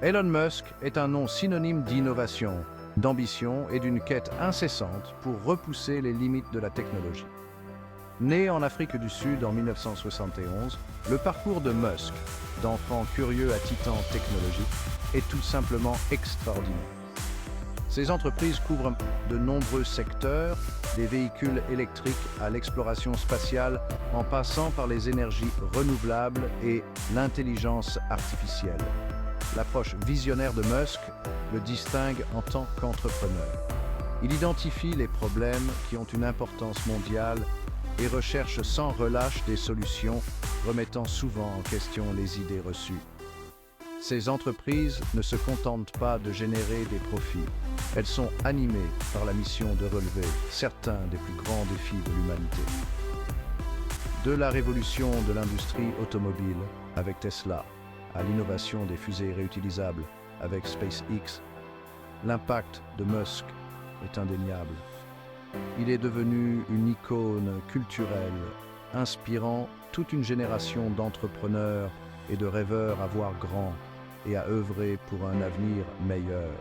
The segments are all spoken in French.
Elon Musk est un nom synonyme d'innovation, d'ambition et d'une quête incessante pour repousser les limites de la technologie. Né en Afrique du Sud en 1971, le parcours de Musk, d'enfant curieux à titan technologique, est tout simplement extraordinaire. Ses entreprises couvrent de nombreux secteurs, des véhicules électriques à l'exploration spatiale, en passant par les énergies renouvelables et l'intelligence artificielle. L'approche visionnaire de Musk le distingue en tant qu'entrepreneur. Il identifie les problèmes qui ont une importance mondiale et recherche sans relâche des solutions, remettant souvent en question les idées reçues. Ces entreprises ne se contentent pas de générer des profits. Elles sont animées par la mission de relever certains des plus grands défis de l'humanité. De la révolution de l'industrie automobile avec Tesla, à l'innovation des fusées réutilisables avec SpaceX, l'impact de Musk est indéniable. Il est devenu une icône culturelle, inspirant toute une génération d'entrepreneurs et de rêveurs à voir grand et à œuvrer pour un avenir meilleur.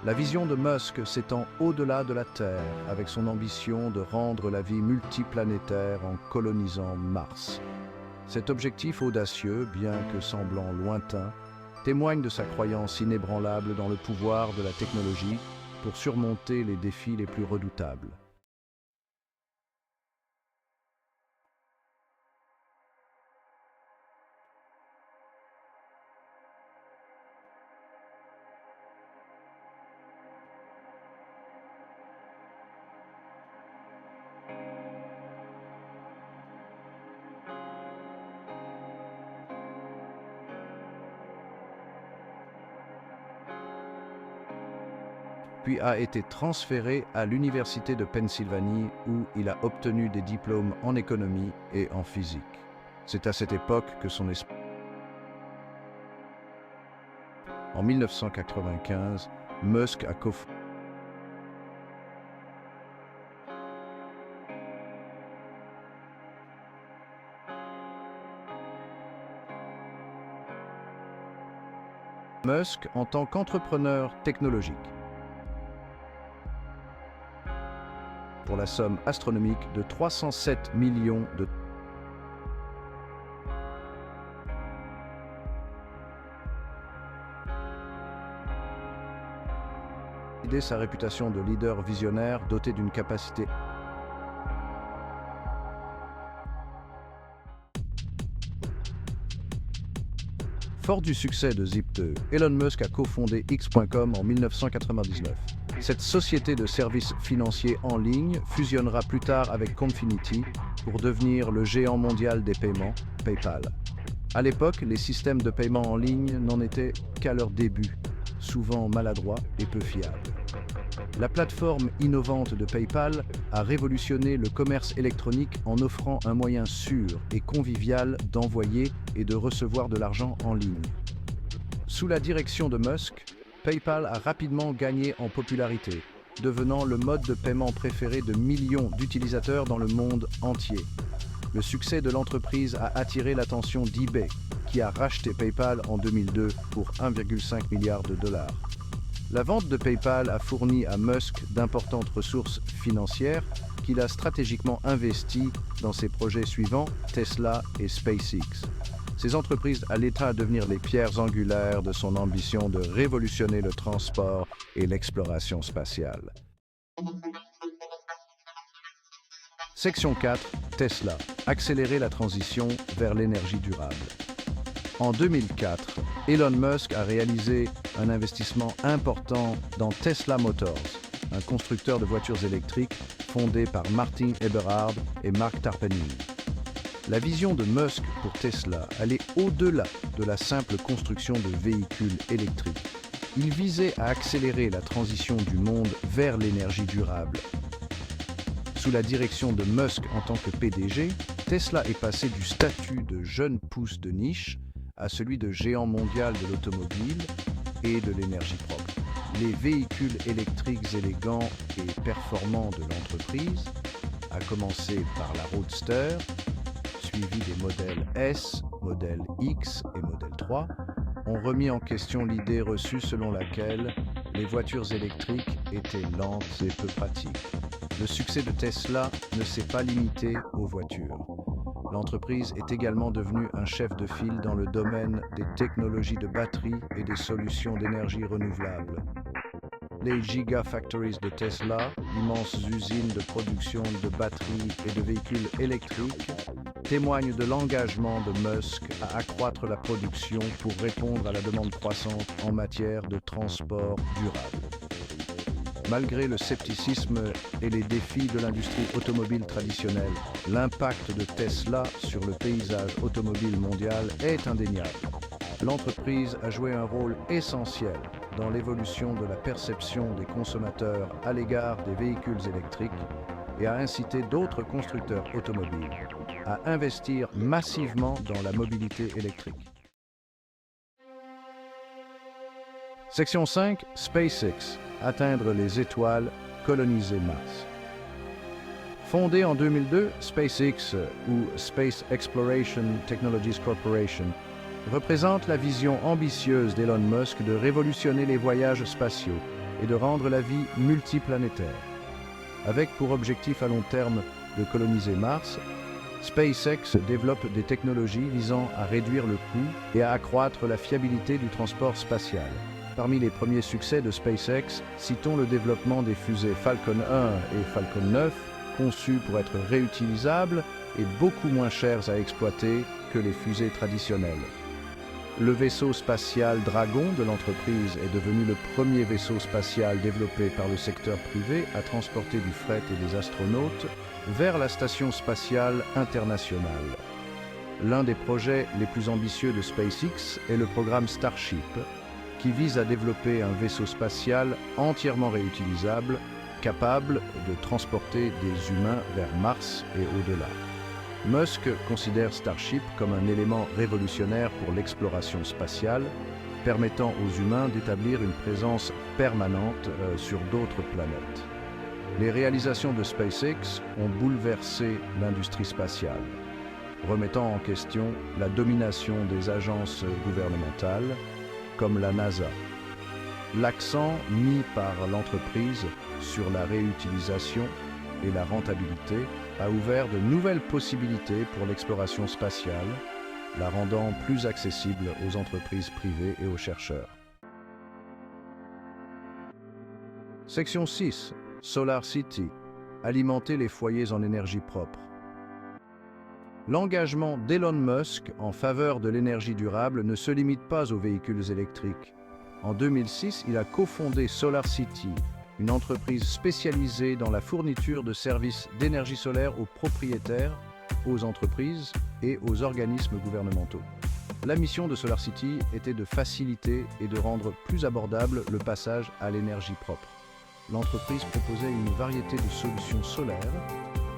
La vision de Musk s'étend au-delà de la Terre avec son ambition de rendre la vie multiplanétaire en colonisant Mars. Cet objectif audacieux, bien que semblant lointain, témoigne de sa croyance inébranlable dans le pouvoir de la technologie pour surmonter les défis les plus redoutables. Puis a été transféré à l'Université de Pennsylvanie où il a obtenu des diplômes en économie et en physique. C'est à cette époque que son esprit... En 1995, Musk a cofondé Musk en tant qu'entrepreneur technologique. Pour la somme astronomique de 307 millions de sa réputation de leader visionnaire doté d'une capacité Fort du succès de Zip2, Elon Musk a cofondé X.com en 1999. Cette société de services financiers en ligne fusionnera plus tard avec Confinity pour devenir le géant mondial des paiements, PayPal. À l'époque, les systèmes de paiement en ligne n'en étaient qu'à leur début, souvent maladroits et peu fiables. La plateforme innovante de PayPal a révolutionné le commerce électronique en offrant un moyen sûr et convivial d'envoyer et de recevoir de l'argent en ligne. Sous la direction de Musk, PayPal a rapidement gagné en popularité, devenant le mode de paiement préféré de millions d'utilisateurs dans le monde entier. Le succès de l'entreprise a attiré l'attention d'eBay, qui a racheté PayPal en 2002 pour 1,5 milliard de dollars. La vente de PayPal a fourni à Musk d'importantes ressources financières qu'il a stratégiquement investies dans ses projets suivants, Tesla et SpaceX. Ces entreprises allaient à devenir les pierres angulaires de son ambition de révolutionner le transport et l'exploration spatiale. Section 4, Tesla, accélérer la transition vers l'énergie durable. En 2004, Elon Musk a réalisé un investissement important dans Tesla Motors, un constructeur de voitures électriques fondé par Martin Eberhard et Mark Tarpenning. La vision de Musk pour Tesla allait au-delà de la simple construction de véhicules électriques. Il visait à accélérer la transition du monde vers l'énergie durable. Sous la direction de Musk en tant que PDG, Tesla est passé du statut de jeune pousse de niche à celui de géant mondial de l'automobile et de l'énergie propre. Les véhicules électriques élégants et performants de l'entreprise, à commencer par la Roadster, suivi des modèles S, modèle X et modèle 3, ont remis en question l'idée reçue selon laquelle les voitures électriques étaient lentes et peu pratiques. Le succès de Tesla ne s'est pas limité aux voitures. L'entreprise est également devenue un chef de file dans le domaine des technologies de batterie et des solutions d'énergie renouvelable. Les Gigafactories de Tesla, immenses usines de production de batteries et de véhicules électriques, témoignent de l'engagement de Musk à accroître la production pour répondre à la demande croissante en matière de transport durable. Malgré le scepticisme et les défis de l'industrie automobile traditionnelle, l'impact de Tesla sur le paysage automobile mondial est indéniable. L'entreprise a joué un rôle essentiel dans l'évolution de la perception des consommateurs à l'égard des véhicules électriques et a incité d'autres constructeurs automobiles à investir massivement dans la mobilité électrique. Section 5, SpaceX, atteindre les étoiles, coloniser Mars. Fondée en 2002, SpaceX, ou Space Exploration Technologies Corporation, représente la vision ambitieuse d'Elon Musk de révolutionner les voyages spatiaux et de rendre la vie multiplanétaire. Avec pour objectif à long terme de coloniser Mars, SpaceX développe des technologies visant à réduire le coût et à accroître la fiabilité du transport spatial. Parmi les premiers succès de SpaceX, citons le développement des fusées Falcon 1 et Falcon 9, conçues pour être réutilisables et beaucoup moins chères à exploiter que les fusées traditionnelles. Le vaisseau spatial Dragon de l'entreprise est devenu le premier vaisseau spatial développé par le secteur privé à transporter du fret et des astronautes vers la Station spatiale internationale. L'un des projets les plus ambitieux de SpaceX est le programme Starship, qui vise à développer un vaisseau spatial entièrement réutilisable, capable de transporter des humains vers Mars et au-delà. Musk considère Starship comme un élément révolutionnaire pour l'exploration spatiale, permettant aux humains d'établir une présence permanente sur d'autres planètes. Les réalisations de SpaceX ont bouleversé l'industrie spatiale, remettant en question la domination des agences gouvernementales, comme la NASA. L'accent mis par l'entreprise sur la réutilisation et la rentabilité a ouvert de nouvelles possibilités pour l'exploration spatiale, la rendant plus accessible aux entreprises privées et aux chercheurs. Section 6. SolarCity. Alimenter les foyers en énergie propre. L'engagement d'Elon Musk en faveur de l'énergie durable ne se limite pas aux véhicules électriques. En 2006, il a cofondé SolarCity, une entreprise spécialisée dans la fourniture de services d'énergie solaire aux propriétaires, aux entreprises et aux organismes gouvernementaux. La mission de SolarCity était de faciliter et de rendre plus abordable le passage à l'énergie propre. L'entreprise proposait une variété de solutions solaires,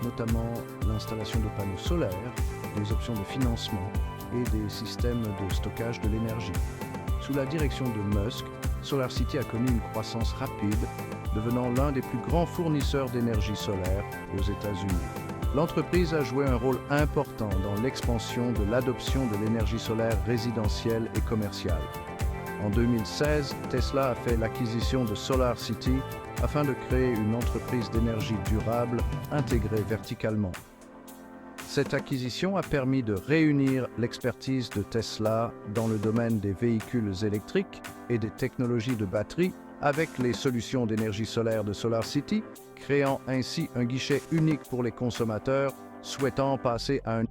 notamment l'installation de panneaux solaires, des options de financement et des systèmes de stockage de l'énergie. Sous la direction de Musk, SolarCity a connu une croissance rapide, devenant l'un des plus grands fournisseurs d'énergie solaire aux États-Unis. L'entreprise a joué un rôle important dans l'expansion de l'adoption de l'énergie solaire résidentielle et commerciale. En 2016, Tesla a fait l'acquisition de SolarCity afin de créer une entreprise d'énergie durable intégrée verticalement. Cette acquisition a permis de réunir l'expertise de Tesla dans le domaine des véhicules électriques et des technologies de batterie avec les solutions d'énergie solaire de SolarCity, créant ainsi un guichet unique pour les consommateurs souhaitant passer à un